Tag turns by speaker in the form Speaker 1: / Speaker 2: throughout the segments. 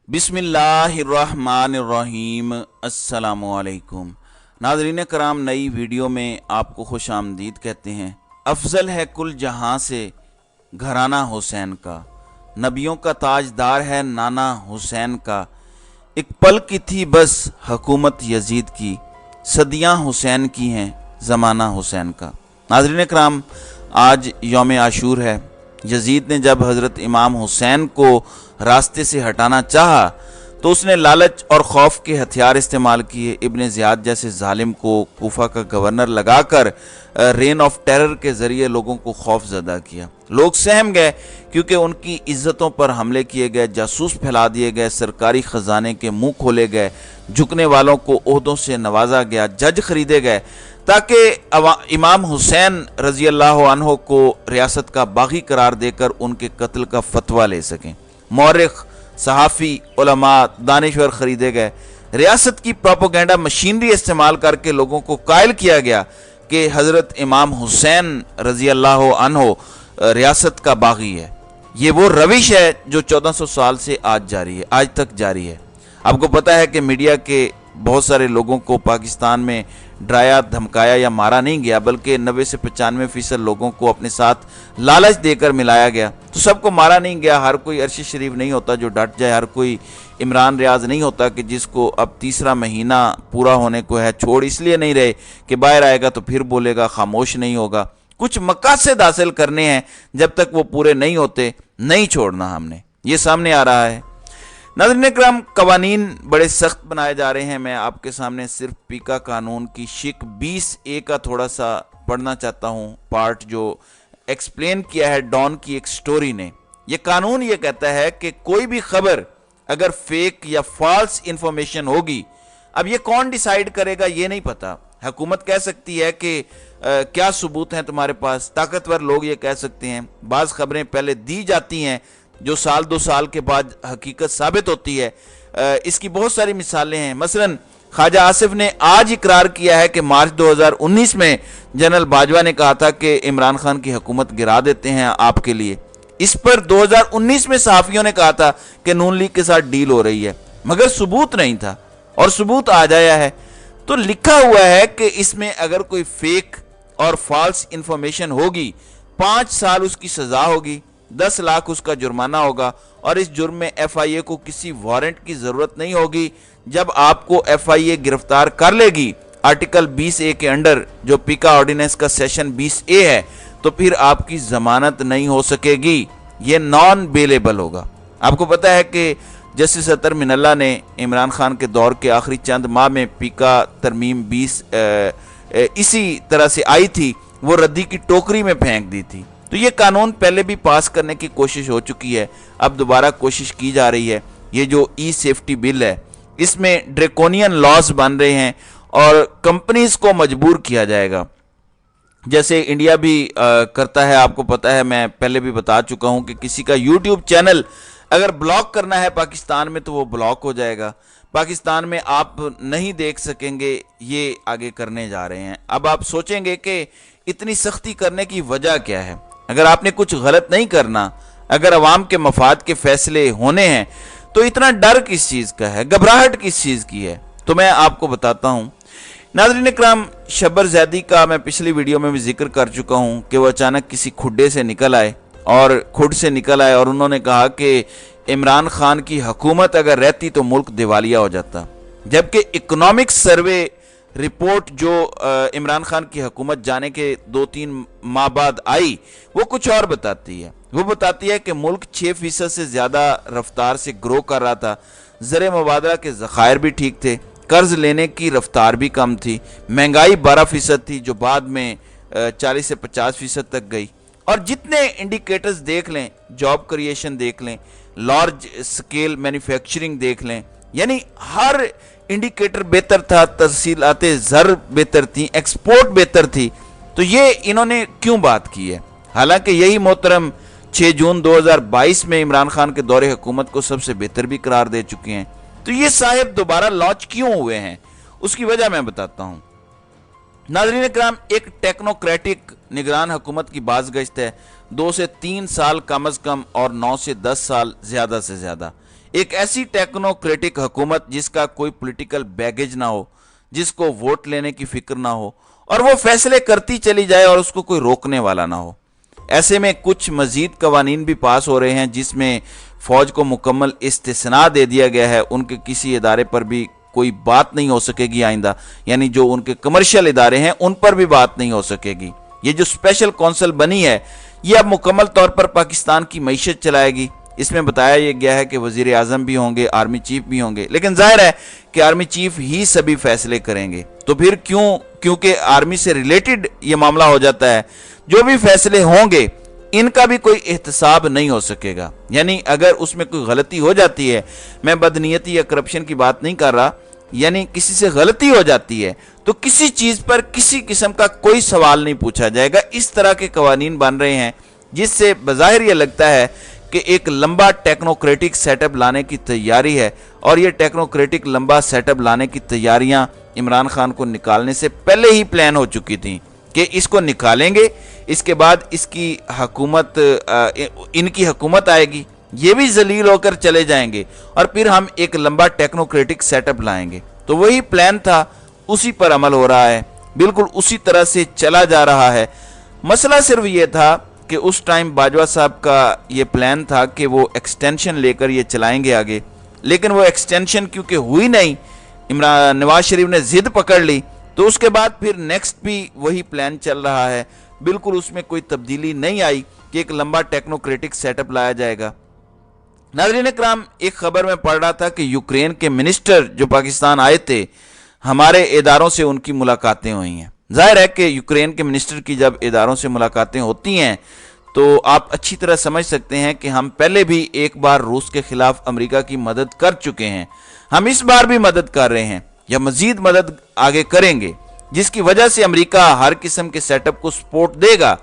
Speaker 1: بسم اللہ الرحمن الرحیم۔ السلام علیکم ناظرین کرام، نئی ویڈیو میں آپ کو خوش آمدید کہتے ہیں۔ افضل ہے کل جہاں سے گھرانہ حسین کا، نبیوں کا تاجدار ہے نانا حسین کا، ایک پل کی تھی بس حکومت یزید کی، صدیاں حسین کی ہیں زمانہ حسین کا۔ ناظرین کرام، آج یوم عاشور ہے۔ یزید نے جب حضرت امام حسین کو راستے سے ہٹانا چاہا تو اس نے لالچ اور خوف کے ہتھیار استعمال کیے۔ ابن زیاد جیسے ظالم کو کوفہ کا گورنر لگا کر رین آف ٹیرر کے ذریعے لوگوں کو خوف زدہ کیا۔ لوگ سہم گئے کیونکہ ان کی عزتوں پر حملے کیے گئے، جاسوس پھیلا دیے گئے، سرکاری خزانے کے منہ کھولے گئے، جھکنے والوں کو عہدوں سے نوازا گیا، جج خریدے گئے تاکہ امام حسین رضی اللہ عنہ کو ریاست کا باغی قرار دے کر ان کے قتل کا فتویٰ لے سکیں۔ مورخ، صحافی، علماء، دانشور خریدے گئے۔ ریاست کی پروپیگنڈا مشینری استعمال کر کے لوگوں کو قائل کیا گیا کہ حضرت امام حسین رضی اللہ عنہ ریاست کا باغی ہے۔ یہ وہ روش ہے جو 1400 سال سے آج تک جاری ہے۔ آپ کو پتہ ہے کہ میڈیا کے بہت سارے لوگوں کو پاکستان میں ڈرایا، دھمکایا یا مارا نہیں گیا، بلکہ 90 سے 95% لوگوں کو اپنے ساتھ لالچ دے کر ملایا گیا۔ تو سب کو مارا نہیں گیا، ہر کوئی عرش شریف نہیں ہوتا جو ڈٹ جائے، ہر کوئی عمران ریاض نہیں ہوتا کہ جس کو اب تیسرا مہینہ پورا ہونے کو ہے، چھوڑ اس لیے نہیں رہے کہ باہر آئے گا تو پھر بولے گا، خاموش نہیں ہوگا۔ کچھ مقاصد حاصل کرنے ہیں، جب تک وہ پورے نہیں ہوتے نہیں چھوڑنا ہم نے، یہ سامنے آ رہا ہے۔ ناظرین اکرام، قوانین بڑے سخت بنائے جا رہے ہیں۔ میں آپ کے سامنے صرف پیکا قانون کی شک 20A کا تھوڑا سا پڑھنا چاہتا ہوں، پارٹ جو ایکسپلین کیا ہے ڈان کی ایک سٹوری نے۔ یہ قانون یہ کہتا ہے کہ کوئی بھی خبر اگر فیک یا فالس انفارمیشن ہوگی، اب یہ کون ڈیسائیڈ کرے گا یہ نہیں پتا۔ حکومت کہہ سکتی ہے کہ کیا ثبوت ہیں تمہارے پاس، طاقتور لوگ یہ کہہ سکتے ہیں، بعض خبریں پہلے دی جاتی ہیں جو سال 2 سال کے بعد حقیقت ثابت ہوتی ہے۔ اس کی بہت ساری مثالیں ہیں۔ مثلا خواجہ آصف نے آج اقرار کیا ہے کہ مارچ 2019 میں جنرل باجوہ نے کہا تھا کہ عمران خان کی حکومت گرا دیتے ہیں آپ کے لیے۔ اس پر 2019 میں صحافیوں نے کہا تھا کہ نون لیگ کے ساتھ ڈیل ہو رہی ہے، مگر ثبوت نہیں تھا، اور ثبوت آ جایا ہے۔ تو لکھا ہوا ہے کہ اس میں اگر کوئی فیک اور فالس انفارمیشن ہوگی، 5 سال اس کی سزا ہوگی، 10 لاکھ اس کا جرمانہ ہوگا، اور اس جرم میں FIA کو کسی وارنٹ کی ضرورت نہیں ہوگی۔ جب آپ کو FIA گرفتار کر لے گی آرٹیکل 20A کے انڈر، جو پیکا آرڈیننس کا سیشن 20A ہے، تو پھر آپ کی ضمانت نہیں ہو سکے گی، یہ نان بیلیبل ہوگا۔ آپ کو پتہ ہے کہ جسٹس اطہر من اللہ نے عمران خان کے دور کے آخری چند ماہ میں پیکا ترمیم 20 اسی طرح سے آئی تھی، وہ ردی کی ٹوکری میں پھینک دی تھی۔ تو یہ قانون پہلے بھی پاس کرنے کی کوشش ہو چکی ہے، اب دوبارہ کوشش کی جا رہی ہے۔ یہ جو ای سیفٹی بل ہے، اس میں ڈریکونین لاز بن رہے ہیں اور کمپنیز کو مجبور کیا جائے گا، جیسے انڈیا بھی کرتا ہے۔ آپ کو پتہ ہے، میں پہلے بھی بتا چکا ہوں کہ کسی کا یوٹیوب چینل اگر بلاک کرنا ہے پاکستان میں تو وہ بلاک ہو جائے گا، پاکستان میں آپ نہیں دیکھ سکیں گے۔ یہ آگے کرنے جا رہے ہیں۔ اب آپ سوچیں گے کہ اتنی سختی کرنے کی وجہ کیا ہے؟ اگر آپ نے کچھ غلط نہیں کرنا، اگر عوام کے مفاد کے فیصلے ہونے ہیں، تو اتنا ڈر کس چیز کا ہے، گھبراہٹ کس چیز کی ہے؟ تو میں آپ کو بتاتا ہوں۔ ناظرین اکرام، شبر زیدی کا میں پچھلی ویڈیو میں بھی ذکر کر چکا ہوں کہ وہ اچانک کسی کھڈے سے نکل آئے، اور کھڈ سے نکل آئے اور انہوں نے کہا کہ عمران خان کی حکومت اگر رہتی تو ملک دیوالیہ ہو جاتا، جبکہ اکنامک سروے رپورٹ جو عمران خان کی حکومت جانے کے 2-3 ماہ بعد آئی، وہ کچھ اور بتاتی ہے۔ وہ بتاتی ہے کہ ملک 6% سے زیادہ رفتار سے گرو کر رہا تھا، زر مبادلہ کے ذخائر بھی ٹھیک تھے، قرض لینے کی رفتار بھی کم تھی، مہنگائی 12% تھی جو بعد میں 40 سے 50% تک گئی، اور جتنے انڈیکیٹرز دیکھ لیں، جاب کریشن دیکھ لیں، لارج سکیل مینوفیکچرنگ دیکھ لیں، یعنی ہر انڈیکیٹر بہتر تھا، ترسیلات زر بہتر تھیں، ایکسپورٹ بہتر تھی۔ تو یہ انہوں نے کیوں بات کی ہے؟ حالانکہ یہی محترم 6 جون 2022 میں عمران خان کے دور حکومت کو سب سے بہتر بھی قرار دے چکے ہیں۔ تو یہ صاحب دوبارہ لانچ کیوں ہوئے ہیں؟ اس کی وجہ میں بتاتا ہوں۔ ناظرین اکرام، ایک ٹیکنوکریٹک نگران حکومت کی باز گشت ہے 2 سے 3 سال کم از کم، اور 9 سے 10 سال زیادہ سے زیادہ۔ एक ऐसी टेक्नोक्रेटिक हुकूमत जिसका कोई पॉलिटिकल बैगेज ना हो, जिसको वोट लेने की फिक्र ना हो और वो फैसले करती चली जाए और उसको कोई रोकने वाला ना हो। ऐसे में कुछ मजीद कवानीन भी पास हो रहे हैं जिसमें फौज को मुकम्मल इस्तिस्ना दे दिया गया है, उनके किसी इदारे पर भी कोई बात नहीं हो सकेगी आइंदा, यानी जो उनके कमर्शियल इदारे हैं उन पर भी बात नहीं हो सकेगी। ये जो स्पेशल कौंसिल बनी है ये अब मुकम्मल तौर पर पाकिस्तान की मईशत चलाएगी। इसमें बताया ये गया है कि वजीर आजम भी होंगे, आर्मी चीफ भी होंगे, लेकिन जाहिर है कि आर्मी चीफ ही सभी फैसले करेंगे। तो फिर क्योंकि आर्मी से रिलेटेड ये मामला हो जाता है, जो भी फैसले होंगे इनका भी कोई एहतसाब नहीं हो सकेगा। यानी अगर उसमें कोई गलती हो जाती है, मैं बदनीयती या करप्शन की बात नहीं कर रहा, यानी किसी से गलती हो जाती है तो किसी चीज पर किसी किस्म का कोई सवाल नहीं पूछा जाएगा। इस तरह के कवानीन बन रहे हैं जिससे बज़ाहिर ये लगता है कि एक लंबा टेक्नोक्रेटिक सेटअप लाने की तैयारी है, और ये टेक्नोक्रेटिक लंबा सेटअप लाने की तैयारियां इमरान खान को निकालने से पहले ही प्लान हो चुकी थी कि इसको निकालेंगे, इसके बाद इसकी हुकूमत इनकी हुकूमत आएगी, ये भी जलील होकर चले जाएंगे और फिर हम एक लंबा टेक्नोक्रेटिक सेटअप लाएंगे। तो वही प्लान था, उसी पर अमल हो रहा है, बिल्कुल उसी तरह से चला जा रहा है। मसला सिर्फ ये था कि उस टाइम बाजवा साहब का ये प्लान था कि वो एक्सटेंशन लेकर ये चलाएंगे आगे, लेकिन वो एक्सटेंशन क्योंकि हुई नहीं, नवाज शरीफ ने जिद पकड़ ली, तो उसके बाद फिर नेक्स्ट भी वही प्लान चल रहा है। बिल्कुल उसमें कोई तब्दीली नहीं आई कि एक लंबा टेक्नोक्रेटिक सेटअप लाया जाएगा। नाज़रीन इकराम, एक खबर में पढ़ रहा था कि यूक्रेन के मिनिस्टर जो पाकिस्तान आए थे, हमारे इदारों से उनकी मुलाकातें हुई हैं। जाहिर है कि यूक्रेन के मिनिस्टर की जब इदारों से मुलाकातें होती हैं तो आप अच्छी तरह समझ सकते हैं कि हम पहले भी एक बार रूस के खिलाफ अमेरिका की मदद कर चुके हैं, हम इस बार भी मदद कर रहे हैं या मजीद मदद आगे करेंगे, जिसकी वजह से अमेरिका हर किस्म के सेटअप को सपोर्ट देगा।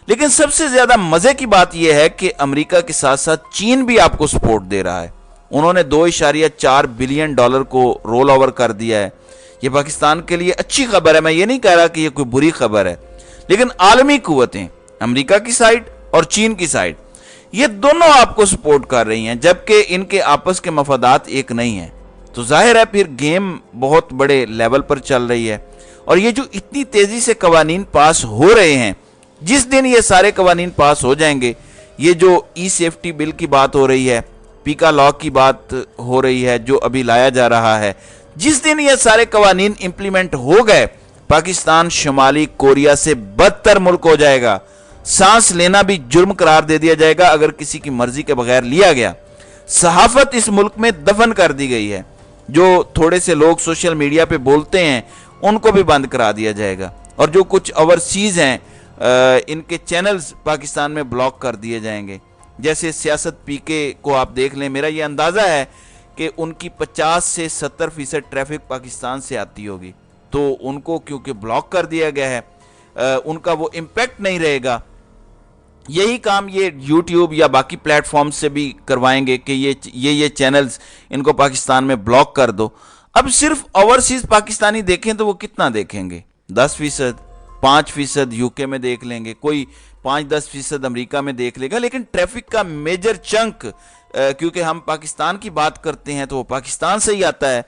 Speaker 1: लेकिन सबसे ज्यादा मजे की बात यह है कि अमेरिका के साथ साथ चीन भी आपको सपोर्ट दे रहा है। उन्होंने $2.4 बिलियन को रोल ओवर कर दिया है। ये पाकिस्तान के लिए अच्छी खबर है, मैं ये नहीं कह रहा कि ये कोई बुरी खबर है, लेकिन आलमी कुव्वतें अमेरिका की साइड और चीन की साइड ये दोनों आपको सपोर्ट कर रही हैं, जबकि इनके आपस के मफादात एक नहीं है। तो जाहिर है फिर गेम बहुत बड़े लेवल पर चल रही है। और ये जो इतनी तेजी से कवानीन पास हो रहे हैं, जिस दिन ये सारे कवानीन पास हो जाएंगे, ये जो ई सेफ्टी बिल की बात हो रही है, पीका लॉ की बात हो रही है जो अभी लाया जा रहा है, जिस दिन ये सारे कवानीन इंप्लीमेंट हो गए, पाकिस्तान शुमाली कोरिया से बदतर मुल्क हो जाएगा। सांस लेना भी जुर्म करार दे दिया जाएगा अगर किसी की मर्जी के बगैर लिया गया। सहाफत इस मुल्क में दफन कर दी गई है। जो थोड़े से लोग सोशल मीडिया पे बोलते हैं उनको भी बंद करा दिया जाएगा, और जो कुछ ओवरसीज हैं इनके चैनल्स पाकिस्तान में ब्लॉक कर दिए जाएंगे। जैसे सियासत पीके को आप देख लें, मेरा ये अंदाज़ा है कि उनकी 50 से 70% ट्रैफिक पाकिस्तान से आती होगी, तो उनको क्योंकि ब्लॉक कर दिया गया है उनका वो इम्पैक्ट नहीं रहेगा। यही काम ये यूट्यूब या बाकी प्लेटफॉर्म से भी करवाएंगे कि ये चैनल्स इनको पाकिस्तान में ब्लॉक कर दो। अब सिर्फ ओवरसीज पाकिस्तानी देखें तो वो कितना देखेंगे? 10%, 5% यूके में देख लेंगे, कोई 5-10% अमेरिका में देख लेगा, लेकिन ट्रैफिक का मेजर चंक क्योंकि हम पाकिस्तान की बात करते हैं तो वो पाकिस्तान से ही आता है।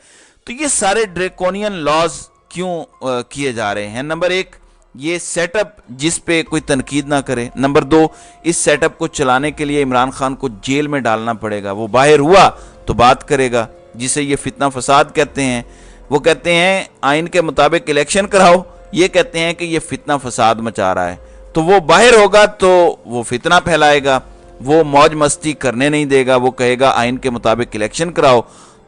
Speaker 1: तो ये सारे ड्रैकोनियन लॉज क्यों किए जा रहे हैं? नंबर 1, ये सेटअप जिस पे कोई तनकीद ना करे। नंबर 2, इस सेटअप को चलाने के लिए इमरान खान को जेल में डालना पड़ेगा। वो बाहर हुआ तो बात करेगा, जिसे ये फितना फसाद कहते हैं। वो कहते हैं आइन के मुताबिक इलेक्शन कराओ, ये कहते हैं कि ये फितना फसाद मचा रहा है। तो वो बाहर होगा तो वो फितना फैलाएगा, वो मौज मस्ती करने नहीं देगा, वो कहेगा आइन के मुताबिक इलेक्शन कराओ।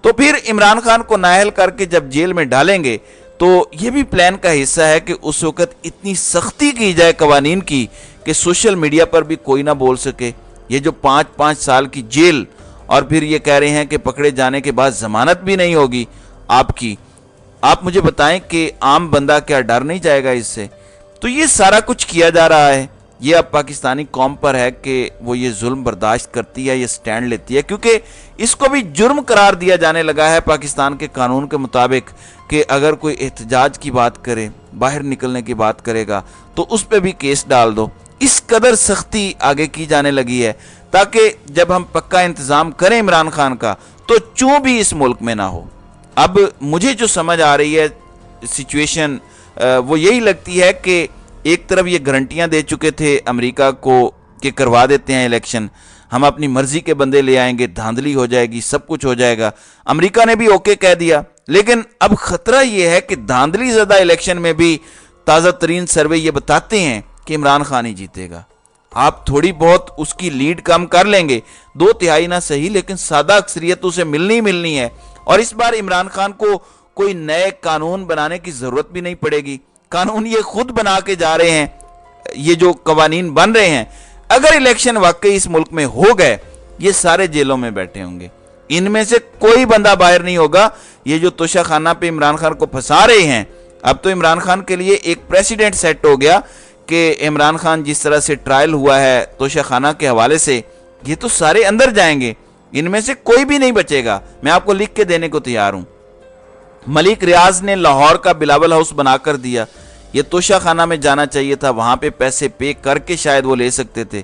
Speaker 1: तो फिर इमरान खान को नाअहल करके जब जेल में डालेंगे तो ये भी प्लान का हिस्सा है कि उस वक्त इतनी सख्ती की जाए कवानीन की कि सोशल मीडिया पर भी कोई ना बोल सके। ये जो 5-5 साल की जेल, और फिर ये कह रहे हैं कि पकड़े जाने के बाद जमानत भी नहीं होगी आपकी। आप मुझे बताएं कि आम बंदा क्या डर नहीं जाएगा इससे? तो ये सारा कुछ किया जा रहा है। ये अब पाकिस्तानी कौम पर है कि वो ये जुल्म बर्दाश्त करती है, ये स्टैंड लेती है, क्योंकि इसको भी जुर्म करार दिया जाने लगा है पाकिस्तान के कानून के मुताबिक कि अगर कोई एहतजाज की बात करे, बाहर निकलने की बात करेगा तो उस पर भी केस डाल दो। इस कदर सख्ती आगे की जाने लगी है ताकि जब हम पक्का इंतजाम करें इमरान खान का तो चूं भी इस मुल्क में ना हो। अब मुझे जो समझ आ रही है सिचुएशन वो यही लगती है कि एक तरफ ये गारंटियां दे चुके थे अमेरिका को कि करवा देते हैं इलेक्शन, हम अपनी मर्जी के बंदे ले आएंगे, धांधली हो जाएगी, सब कुछ हो जाएगा। अमेरिका ने भी ओके कह दिया, लेकिन अब खतरा ये है कि धांधली ज़्यादा इलेक्शन में भी ताज़ा तरीन सर्वे ये बताते हैं कि इमरान खान ही जीतेगा। आप थोड़ी बहुत उसकी लीड कम कर लेंगे, 2/3 ना सही, लेकिन सादा अक्सरियत उसे मिलनी मिलनी है। और इस बार इमरान खान को कोई नए कानून बनाने की जरूरत भी नहीं पड़ेगी, कानून ये खुद बना के जा रहे हैं। ये जो कवानीन बन रहे हैं, अगर इलेक्शन वाकई इस मुल्क में हो गए, ये सारे जेलों में बैठे होंगे, इनमें से कोई बंदा बाहर नहीं होगा। ये जो तोशाखाना पे इमरान खान को फंसा रहे हैं, अब तो इमरान खान के लिए एक प्रेसिडेंट सेट हो गया कि इमरान खान जिस तरह से ट्रायल हुआ है तोशाखाना के हवाले से, ये तो सारे अंदर जाएंगे, इनमें से कोई भी नहीं बचेगा। मैं आपको लिख के देने को तैयार हूं। मलिक रियाज ने लाहौर का बिलावल हाउस बनाकर दिया, ये तोशाखाना में जाना चाहिए था, वहां पे पैसे पे करके शायद वो ले सकते थे।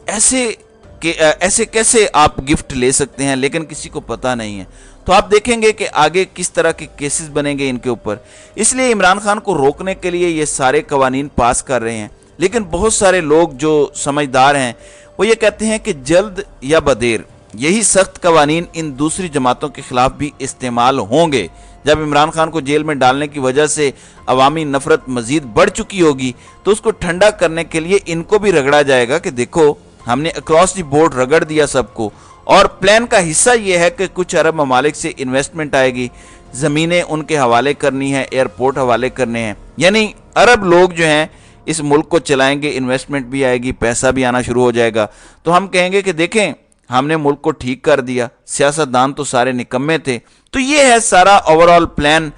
Speaker 1: ऐसे कैसे आप गिफ्ट ले सकते हैं, लेकिन किसी को पता नहीं है। तो आप देखेंगे कि आगे किस तरह के केसेस बनेंगे इनके ऊपर। इसलिए इमरान खान को रोकने के लिए ये सारे कवानीन पास कर रहे हैं, लेकिन बहुत सारे लोग जो समझदार हैं वो ये कहते हैं कि जल्द या बदेर यही सख्त कवानीन इन दूसरी जमातों के खिलाफ भी इस्तेमाल होंगे। जब इमरान खान को जेल में डालने की वजह से अवामी नफरत मजीद बढ़ चुकी होगी, तो उसको ठंडा करने के लिए इनको भी रगड़ा जाएगा कि देखो हमने अक्रॉस द बोर्ड रगड़ दिया सबको। और प्लान का हिस्सा यह है कि कुछ अरब ममालिक से इन्वेस्टमेंट आएगी, ज़मीनें उनके हवाले करनी है, एयरपोर्ट हवाले करने हैं, यानी अरब लोग जो हैं इस मुल्क को चलाएंगे, इन्वेस्टमेंट भी आएगी, पैसा भी आना शुरू हो जाएगा। तो हम कहेंगे कि देखें हमने मुल्क को ठीक कर दिया, सियासतदान तो सारे निकम्मे थे। तो ये है सारा ओवरऑल प्लान।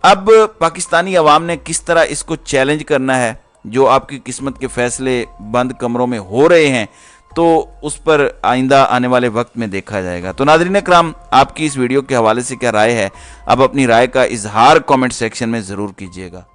Speaker 1: अब पाकिस्तानी अवाम ने किस तरह इसको चैलेंज करना है, जो आपकी किस्मत के फैसले बंद कमरों में हो रहे हैं, तो उस पर आइंदा आने वाले वक्त में देखा जाएगा। तो नाज़रीन इकराम, आपकी इस वीडियो के हवाले से क्या राय है, अब अपनी राय का इजहार कमेंट सेक्शन में ज़रूर कीजिएगा।